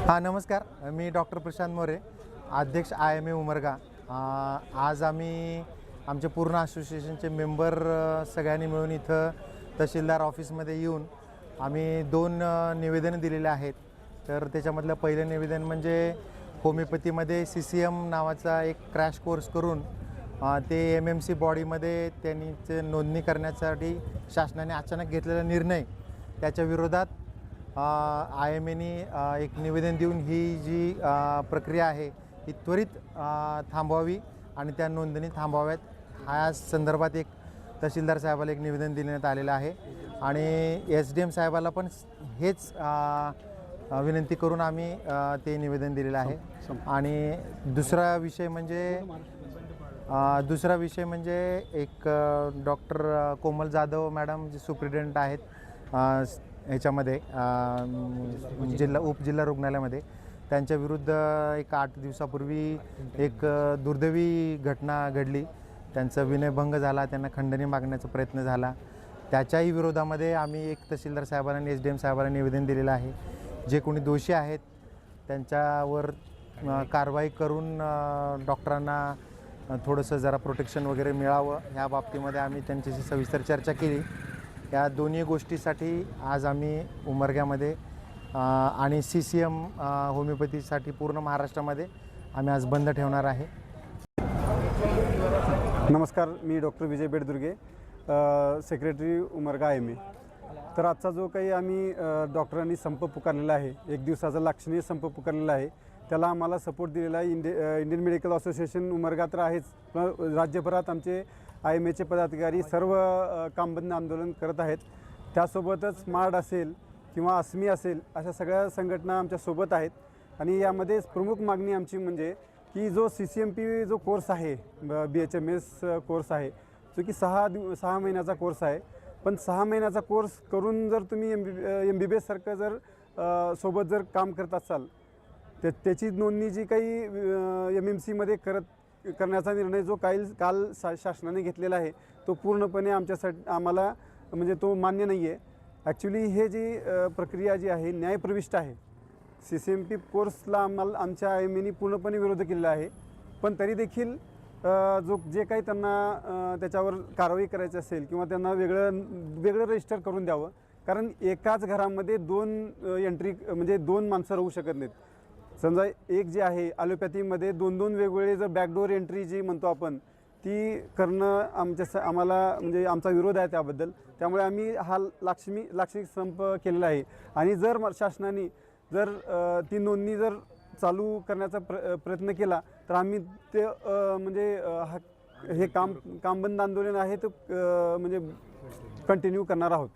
हां नमस्कार. मी डॉक्टर प्रशांत मोरे, अध्यक्ष IMA उमरगा. आज आम्ही आमचे पूर्ण असोसिएशनचे मेंबर सगळ्यांनी मिळून इथं तहसीलदार ऑफिसमध्ये येऊन आम्ही 2 निवेदनं दिलेले आहेत. तर त्याच्यामधलं पहिलं निवेदन म्हणजे होमिओपॅथीमध्ये CCM नावाचा एक क्रॅश कोर्स करून ते MMC बॉडीमध्ये त्यांनी ते नोंदणी करण्यासाठी शासनाने अचानक घेतलेला निर्णय, त्याच्या विरोधात IMAने एक निवेदन देऊन ही जी प्रक्रिया आहे ही त्वरित थांबवावी आणि त्या नोंदणी थांबवाव्यात, ह्या संदर्भात एक तहसीलदार साहेबाला एक निवेदन देण्यात आलेलं आहे. आणि SDM साहेबाला पण हेच विनंती करून आम्ही ते निवेदन दिलेलं आहे. आणि दुसरा विषय म्हणजे एक डॉक्टर कोमल जाधव मॅडम जे सुप्रिटेंडंट आहेत ह्याच्यामध्ये उपजिल्हा रुग्णालयामध्ये, त्यांच्याविरुद्ध एक 8 दिवसापूर्वी एक दुर्दैवी घटना घडली. त्यांचा विनयभंग झाला, त्यांना खंडणी मागण्याचा प्रयत्न झाला. त्याच्याही विरोधामध्ये आम्ही एक तहसीलदार साहेबांना आणि SDM साहेबांना निवेदन दिलेलं आहे. जे कोणी दोषी आहेत त्यांच्यावर कारवाई करून डॉक्टरांना थोडंसं जरा प्रोटेक्शन वगैरे मिळावं, ह्या बाबतीमध्ये आम्ही त्यांच्याशी सविस्तर चर्चा केली. या दोन्ही गोष्टीसाठी आज आम्ही उमरग्यामध्ये आणि CCM होमिओपॅथीसाठी पूर्ण महाराष्ट्रामध्ये आम्ही आज बंद ठेवणार आहे. नमस्कार, मी डॉक्टर विजय बेडदुर्गे, सेक्रेटरी उमरगा IMA. तर आजचा जो काही आम्ही डॉक्टरांनी संप पुकारलेला आहे, 1 दिवसाचा लाक्षणीय संप पुकारलेला आहे, त्याला आम्हाला सपोर्ट दिलेला आहे इंडियन मेडिकल असोसिएशन उमरगा तर आहेच, पण राज्यभरात आमचे IMAचे पदाधिकारी सर्व कामबंद आंदोलन करत आहेत. त्यासोबतच MARD असेल किंवा ASMI असेल, अशा सगळ्या संघटना आमच्यासोबत आहेत. आणि यामध्ये प्रमुख मागणी आमची म्हणजे की जो CCMP जो कोर्स आहे, BHMS कोर्स आहे, जो की 6 महिन्याचा कोर्स आहे. पण 6 महिन्याचा कोर्स करून जर तुम्ही MBBS सारखं जर सोबत जर काम करत असाल, त्याची नोंदणी जी काही MMCमध्ये करण्याचा निर्णय जो काल शासनाने घेतलेला आहे, तो पूर्णपणे आम्हाला म्हणजे तो मान्य नाही आहे. ॲक्च्युली हे जी प्रक्रिया जी आहे न्यायप्रविष्ट आहे. CCMP कोर्सला आमच्या IMAने पूर्णपणे विरोध केलेला आहे. पण तरी देखील जे काही त्यांना त्याच्यावर कारवाई करायची असेल किंवा त्यांना वेगळं रजिस्टर करून द्यावं, कारण एकाच घरामध्ये 2 एंट्री म्हणजे 2 माणसं राहू शकत नाहीत. समजा एक जे आहे ॲलोपॅथीमध्ये 2 वेगवेगळे जर बॅकडोर एंट्री जी म्हणतो आपण, ती करणं आम्हाला म्हणजे आमचा विरोध आहे त्याबद्दल. त्यामुळे आम्ही हा लाक्षणिक संप केलेला आहे. आणि जर शासनाने जर ती नोंदणी जर चालू करण्याचा प्रयत्न केला तर आम्ही ते म्हणजे हे कामबंद आंदोलन आहे ते म्हणजे कंटिन्यू करणार आहोत.